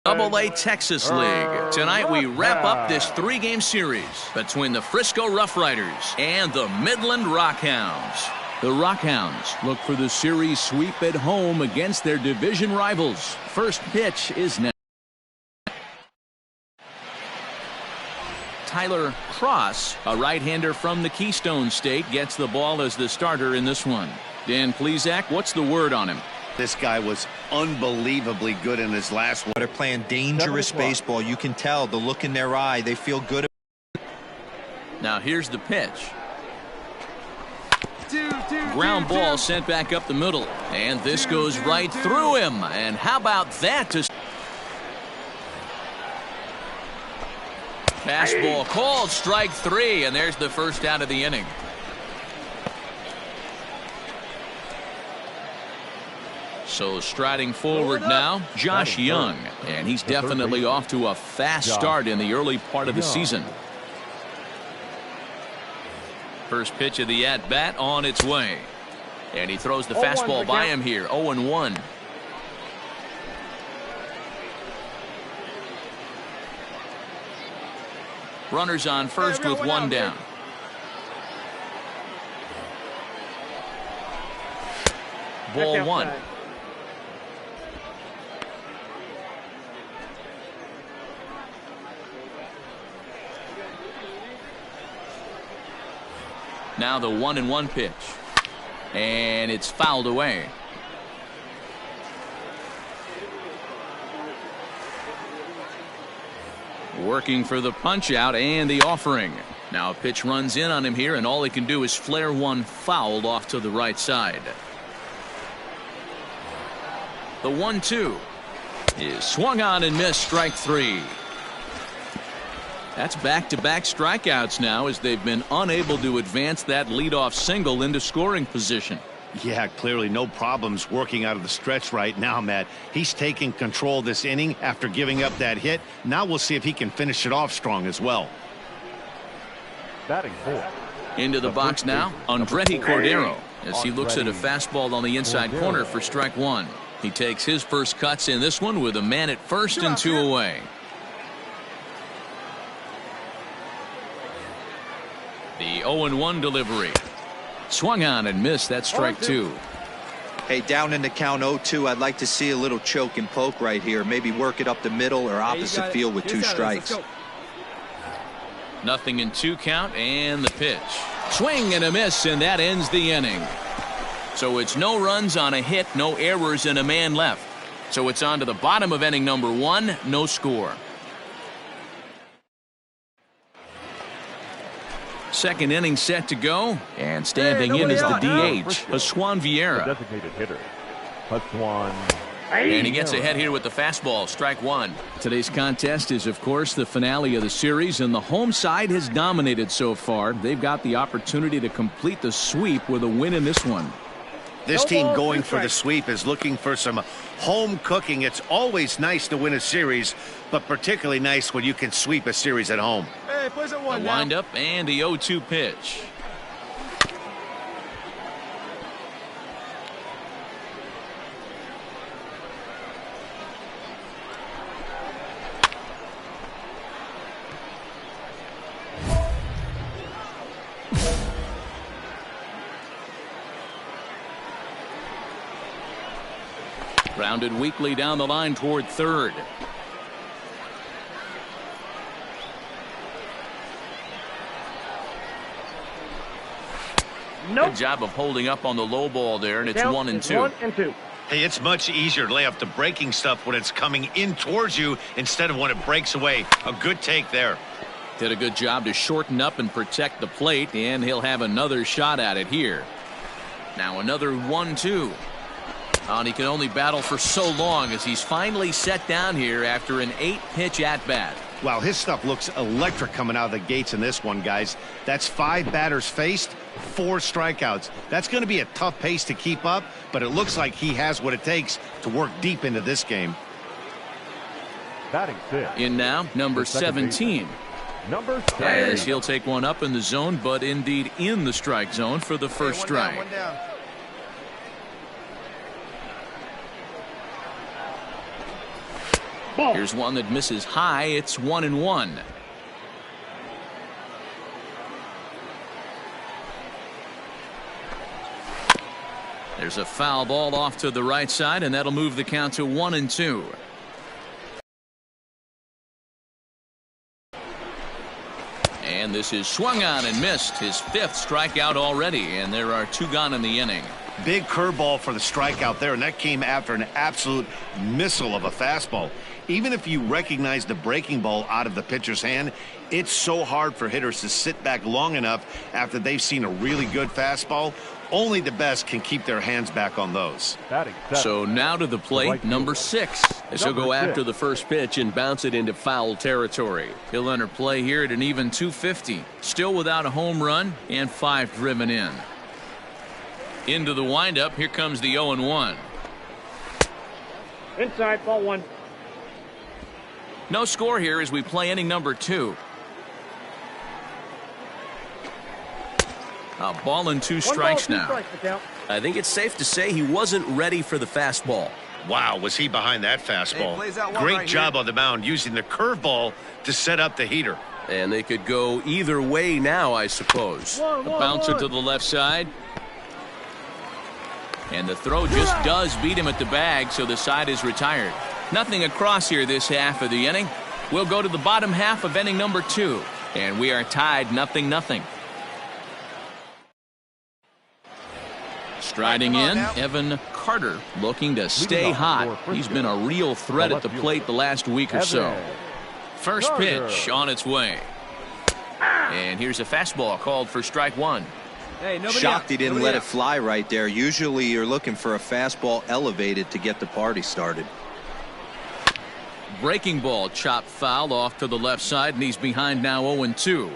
Double-A Texas League. Tonight we wrap up this 3-game series between the Frisco Rough Riders and the Midland Rockhounds. The Rockhounds look for the series sweep at home against their division rivals. First pitch is now. Tyler Cross, a right-hander from the Keystone State, gets the ball as the starter in this one. Dan Plesac, what's the word on him? This guy was unbelievably good in his last one. They're playing dangerous baseball. You can tell the look in their eye. They feel good. Now here's the pitch. Ground ball sent back up the middle. And this goes right through him. And how about that? Fastball called, strike 3. And there's the first out of the inning. So striding forward now, Josh Young. And he's definitely off to a fast start in the early part of the season. First pitch of the at-bat on its way. And he throws the fastball by him here, 0-1. Runners on first with one down. Ball 1. Now the 1-1 pitch. And it's fouled away. Working for the punch out and the offering. Now a pitch runs in on him here, and all he can do is flare one fouled off to the right side. The 1-2 is swung on and missed, strike 3. That's back-to-back strikeouts now, as they've been unable to advance that leadoff single into scoring position. Yeah, clearly no problems working out of the stretch right now, Matt. He's taking control this inning after giving up that hit. Now we'll see if he can finish it off strong as well. Batting 4. Into the box now, Andretti Cordero, as he looks at a fastball on the inside corner for strike 1. He takes his first cuts in this one with a man at first and 2 away. The 0-1 delivery. Swung on and missed. That's strike 2. Hey, down in the count 0-2, I'd like to see a little choke and poke right here. Maybe work it up the middle or opposite field with 2 strikes. Nothing in 2 count, and the pitch. Swing and a miss, and that ends the inning. So it's no runs on a hit, no errors, and a man left. So it's on to the bottom of inning number 1, no score. Second inning set to go, and standing in is the DH, Haswan Vieira. Designated hitter, Haswan. And he gets ahead here with the fastball, strike 1. Today's contest is, of course, the finale of the series, and the home side has dominated so far. They've got the opportunity to complete the sweep with a win in this one. This team going for the sweep is looking for some home cooking. It's always nice to win a series, but particularly nice when you can sweep a series at home. A windup and the 0-2 pitch. Grounded weakly down the line toward third. Nope. Good job of holding up on the low ball there, and it's 1-2. 1-2. Hey, it's much easier to lay off the breaking stuff when it's coming in towards you instead of when it breaks away. A good take there. Did a good job to shorten up and protect the plate, and he'll have another shot at it here. Now another 1-2. And he can only battle for so long as he's finally set down here after an 8-pitch at-bat. Wow, his stuff looks electric coming out of the gates in this one, guys. That's 5 batters faced, 4 strikeouts. That's going to be a tough pace to keep up, but it looks like he has what it takes to work deep into this game. Batting 6. In now, number 17. Number 7. As he'll take one up in the zone, but indeed in the strike zone for the first strike. One down. Here's one that misses high. It's 1-1. There's a foul ball off to the right side, and that'll move the count to 1-2. And this is swung on and missed. His 5th strikeout already, and there are 2 gone in the inning. Big curveball for the strikeout there, and that came after an absolute missile of a fastball. Even if you recognize the breaking ball out of the pitcher's hand, it's so hard for hitters to sit back long enough after they've seen a really good fastball. Only the best can keep their hands back on those. So now to the plate, number 6. As he'll go after the first pitch and bounce it into foul territory. He'll enter play here at an even 250. Still without a home run and 5 driven in. Into the windup, here comes the 0-1. Inside, ball 1. No score here as we play inning number 2. A ball and 2 strikes now. I think it's safe to say he wasn't ready for the fastball. Wow, was he behind that fastball? Great job on the mound using the curveball to set up the heater. And they could go either way now, I suppose. A bouncer to the left side. And the throw just does beat him at the bag, so the side is retired. Nothing across here this half of the inning. We'll go to the bottom half of inning number 2. And we are tied 0-0. Striding in, Evan Carter looking to stay hot. He's been a real threat at the plate the last week or so. First pitch on its way. And here's a fastball called for strike 1. Hey, shocked he didn't let it fly right there. Usually you're looking for a fastball elevated to get the party started. Breaking ball chopped foul off to the left side, and he's behind now 0-2.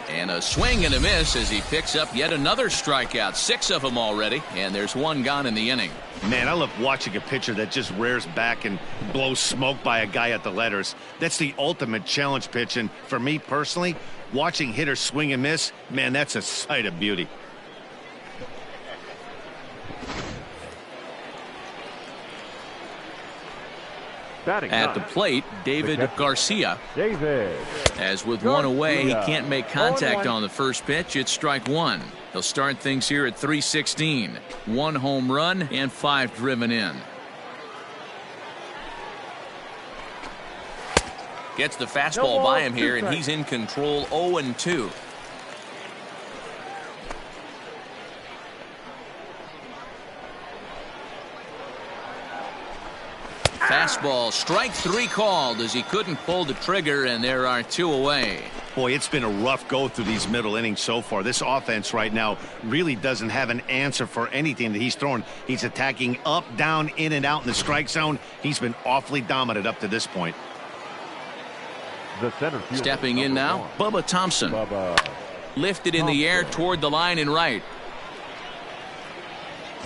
And a swing and a miss as he picks up yet another strikeout. 6 of them already, and there's 1 gone in the inning. Man, I love watching a pitcher that just rears back and blows smoke by a guy at the letters. That's the ultimate challenge pitch, and for me personally, watching hitters swing and miss, man, that's a sight of beauty. At the plate, David Garcia. As with 1 away, he can't make contact on the first pitch. It's strike 1. He'll start things here at 316. 1 home run and 5 driven in. Gets the fastball by him here, and he's in control. 0-2. Fastball, strike 3 called as he couldn't pull the trigger, and there are 2 away. Boy, it's been a rough go through these middle innings so far. This offense right now really doesn't have an answer for anything that he's throwing. He's attacking up, down, in, and out in the strike zone. He's been awfully dominant up to this point. Stepping in now, Bubba Thompson. Lifted in the air toward the line and right.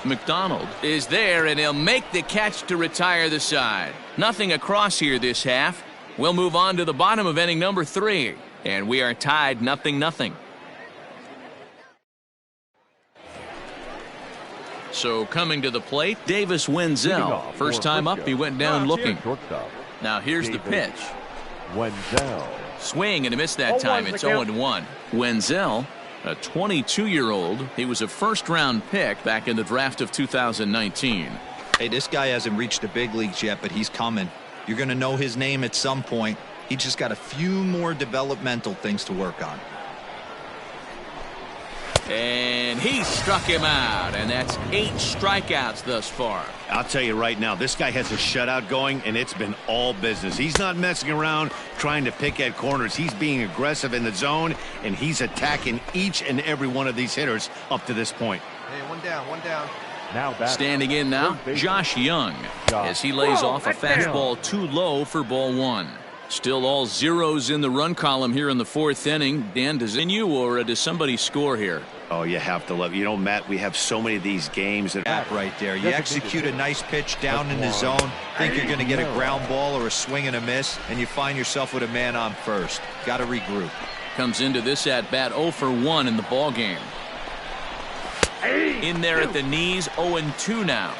McDonald is there, and he'll make the catch to retire the side. Nothing across here this half. We'll move on to the bottom of inning number 3, and we are tied 0-0. So coming to the plate, Davis Wenzel. First time up, he went down looking. Now here's the pitch. Swing and a miss that time. It's 0-1. Wenzel, a 22-year-old. He was a first-round pick back in the draft of 2019. Hey, this guy hasn't reached the big leagues yet, but he's coming. You're going to know his name at some point. He just got a few more developmental things to work on. And he struck him out, and that's 8 strikeouts thus far. I'll tell you right now, this guy has a shutout going, and it's been all business. He's not messing around trying to pick at corners. He's being aggressive in the zone, and he's attacking each and every one of these hitters up to this point. Hey, one down. Standing in now, Josh Young, as he lays off a fastball too low for ball 1. Still all zeros in the run column here in the 4th inning. Dan, does it you, or does somebody score here? Oh, you have to love it. You know, Matt, we have so many of these games. That right there. You execute a nice pitch down in the zone, think you're going to get a ground ball or a swing and a miss, and you find yourself with a man on first. Got to regroup. Comes into this at-bat 0 for 1 in the ball game. In there at the knees, 0-2 now.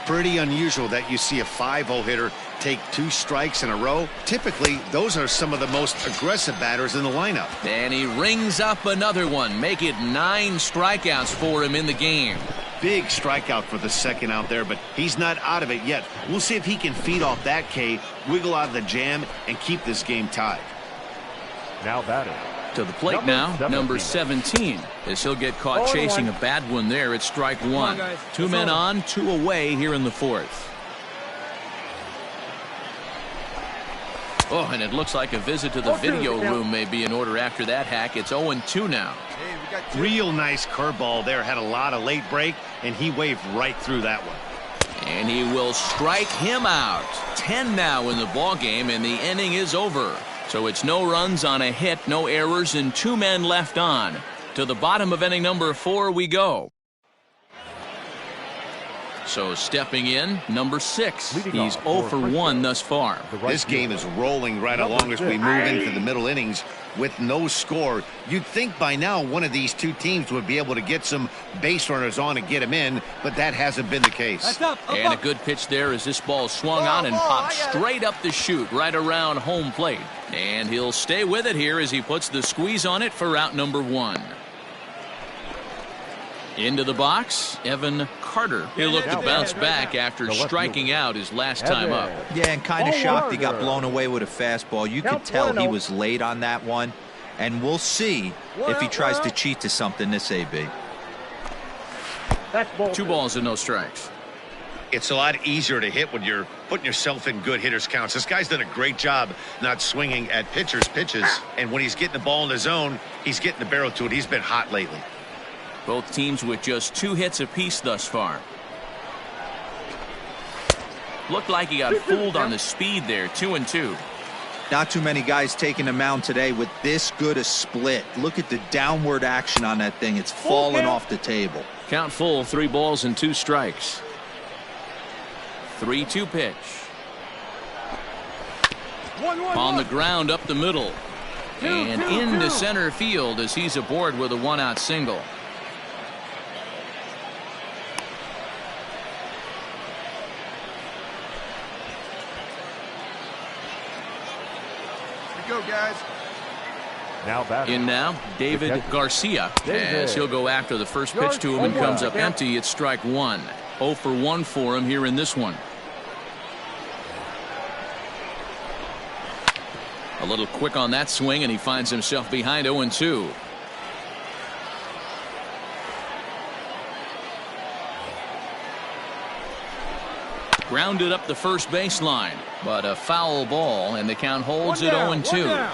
Pretty unusual that you see a 5-0 hitter take 2 strikes in a row. Typically, those are some of the most aggressive batters in the lineup. And he rings up another one. Make it 9 strikeouts for him in the game. Big strikeout for the second out there, but he's not out of it yet. We'll see if he can feed off that K, wiggle out of the jam, and keep this game tied. Now batting. To the plate number 17, as he'll get caught chasing a bad one there. It's strike 1. 2 men on, 2 away here in the 4th. Oh, and it looks like a visit to the video room may be in order after that hack. It's 0-2 now. Real nice curveball there. Had a lot of late break, and he waved right through that one. And he will strike him out. 10 now in the ball game, and the inning is over. So it's no runs on a hit, no errors, and 2 men left on. To the bottom of inning number 4 we go. So stepping in, number 6. He's 0 for 1 thus far. This game is rolling right along as we move into the middle innings with no score. You'd think by now one of these 2 teams would be able to get some base runners on and get him in, but that hasn't been the case. And a good pitch there as this ball swung on and popped straight up the chute right around home plate. And he'll stay with it here as he puts the squeeze on it for out number 1. Into the box, Evan Carter. He'll look to bounce back after striking out his last time up. Yeah, and kind of shocked he got blown away with a fastball. You could tell he was late on that one. And we'll see if he tries to cheat to something this AB. 2 balls and no strikes. It's a lot easier to hit when you're putting yourself in good hitters counts. This guy's done a great job not swinging at pitchers' pitches. And when he's getting the ball in the zone, he's getting the barrel to it. He's been hot lately. Both teams with just 2 hits apiece thus far. Looked like he got fooled on the speed there. 2-2. Not too many guys taking the mound today with this good a split. Look at the downward action on that thing. It's falling off the table. Count full, 3 balls and 2 strikes. 3-2 pitch. On the ground up the middle. And into center field as he's aboard with a 1-out single. Go, guys. Now batting. In now, David Garcia, as he'll go after the first pitch to him and comes up empty. It's strike 1. 0 for 1 for him here in this one. A little quick on that swing, and he finds himself behind 0-2. Grounded up the first baseline, but a foul ball, and the count holds at 0-2.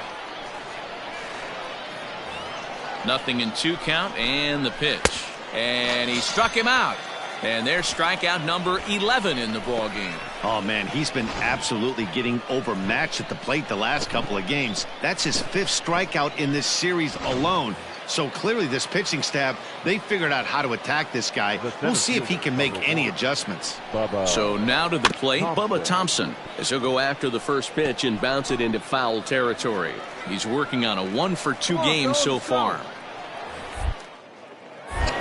Nothing in 2 count, and the pitch. And he struck him out. And there's strikeout number 11 in the ball game. Oh, man, he's been absolutely getting overmatched at the plate the last couple of games. That's his 5th strikeout in this series alone. So clearly this pitching staff, they figured out how to attack this guy. We'll see if he can make any adjustments. So now to the plate, Bubba Thompson, as he'll go after the first pitch and bounce it into foul territory. He's working on a 1 for 2 game so far.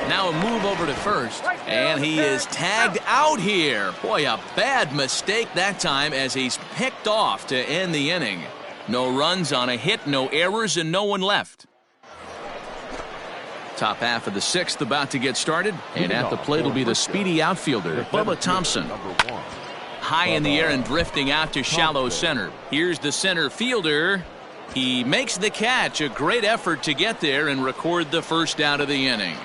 Now a move over to first, and he is tagged out here. Boy, a bad mistake that time as he's picked off to end the inning. No runs on a hit, no errors, and no one left. Top half of the 6th about to get started, and at the plate will be the speedy outfielder, Bubba Thompson. High in the air and drifting out to shallow center. Here's the center fielder. He makes the catch. A great effort to get there and record the first out of the inning.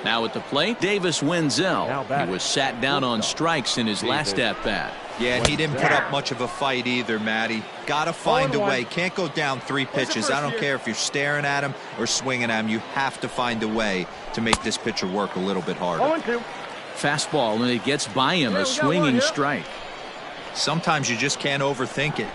Now at the plate, Davis Wenzel. He was sat down on strikes in his last at-bat. Yeah, and he didn't put up much of a fight either, Matty. Got to find a way. Can't go down 3 pitches. I don't care if you're staring at him or swinging at him. You have to find a way to make this pitcher work a little bit harder. Fastball, and it gets by him, a swinging strike. Sometimes you just can't overthink it.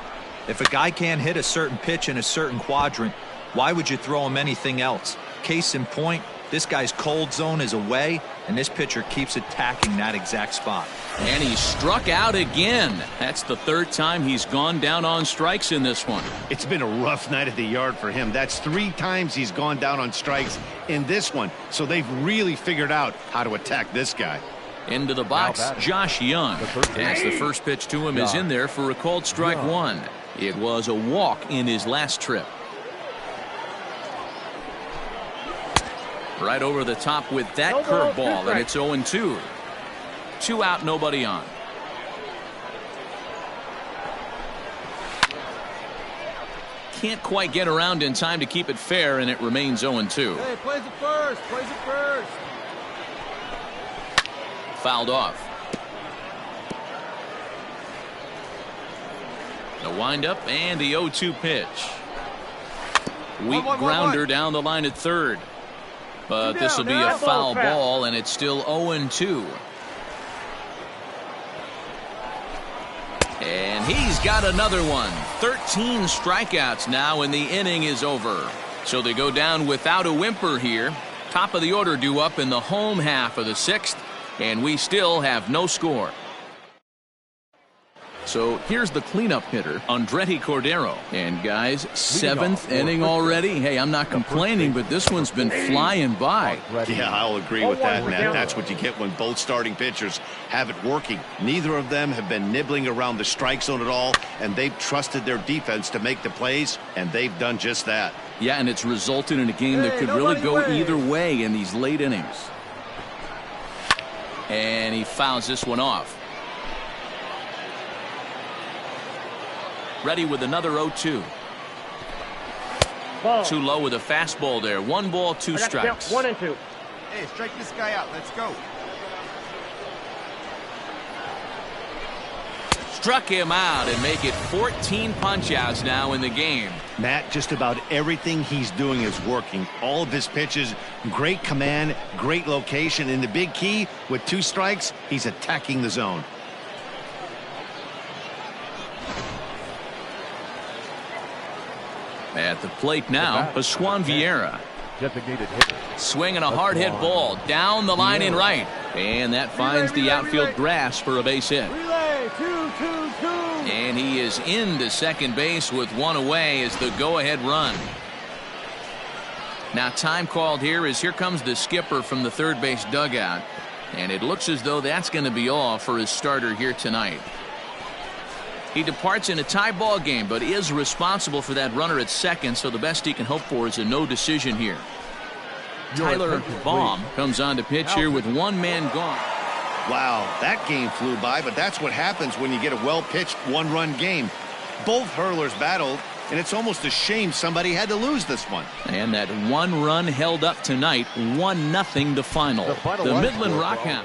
If a guy can't hit a certain pitch in a certain quadrant, why would you throw him anything else? Case in point, This guy's cold zone is away, and this pitcher keeps attacking that exact spot. And he struck out again. That's the third time he's gone down on strikes in this one. It's been a rough night at the yard for him. That's 3 times he's gone down on strikes in this one. So they've really figured out how to attack this guy. Into the box, Josh Young. As the first pitch to him is in there for a called strike one. It was a walk in his last trip. Right over the top with that curveball, and it's 0-2. 2 out, nobody on. Can't quite get around in time to keep it fair, and it remains 0-2. Hey, plays it first. Plays it first. Fouled off. The windup and the 0-2 pitch. Weak grounder down the line at third. But this will be a foul ball, and it's still 0-2. And he's got another one. 13 strikeouts now, and the inning is over. So they go down without a whimper here. Top of the order due up in the home half of the 6th, and we still have no score. So here's the cleanup hitter, Andretti Cordero. And guys, 7th inning already. Hey, I'm not complaining, but this one's been flying by. Yeah, I'll agree with that, Matt. That's what you get when both starting pitchers have it working. Neither of them have been nibbling around the strike zone at all, and they've trusted their defense to make the plays, and they've done just that. Yeah, and it's resulted in a game that could really go either way in these late innings. And he fouls this one off. Ready with another 0-2. Too low with a fastball there. 1 ball, 2 strikes. 1 and 2. Hey, strike this guy out. Let's go. Struck him out and make it 14 punch-outs now in the game. Matt, just about everything he's doing is working. All of his pitches, great command, great location, and the big key, with 2 strikes, he's attacking the zone. At the plate now, Pascual Vieira. Designated hitter. Swinging a hard hit ball down the line in right. And that finds the outfield grass for a base hit. Relay, 2-2-2. And he is into second base with 1 away as the go-ahead run. Now time called here as here comes the skipper from the third base dugout. And it looks as though that's going to be all for his starter here tonight. He departs in a tie ball game, but is responsible for that runner at second, so the best he can hope for is a no decision here. Tyler Baum comes on to pitch here with 1 man gone. Wow, that game flew by, but that's what happens when you get a well-pitched 1-run game. Both hurlers battled, and it's almost a shame somebody had to lose this one. And that 1 run held up tonight, 1-0 the final. The Midland Rockhounds.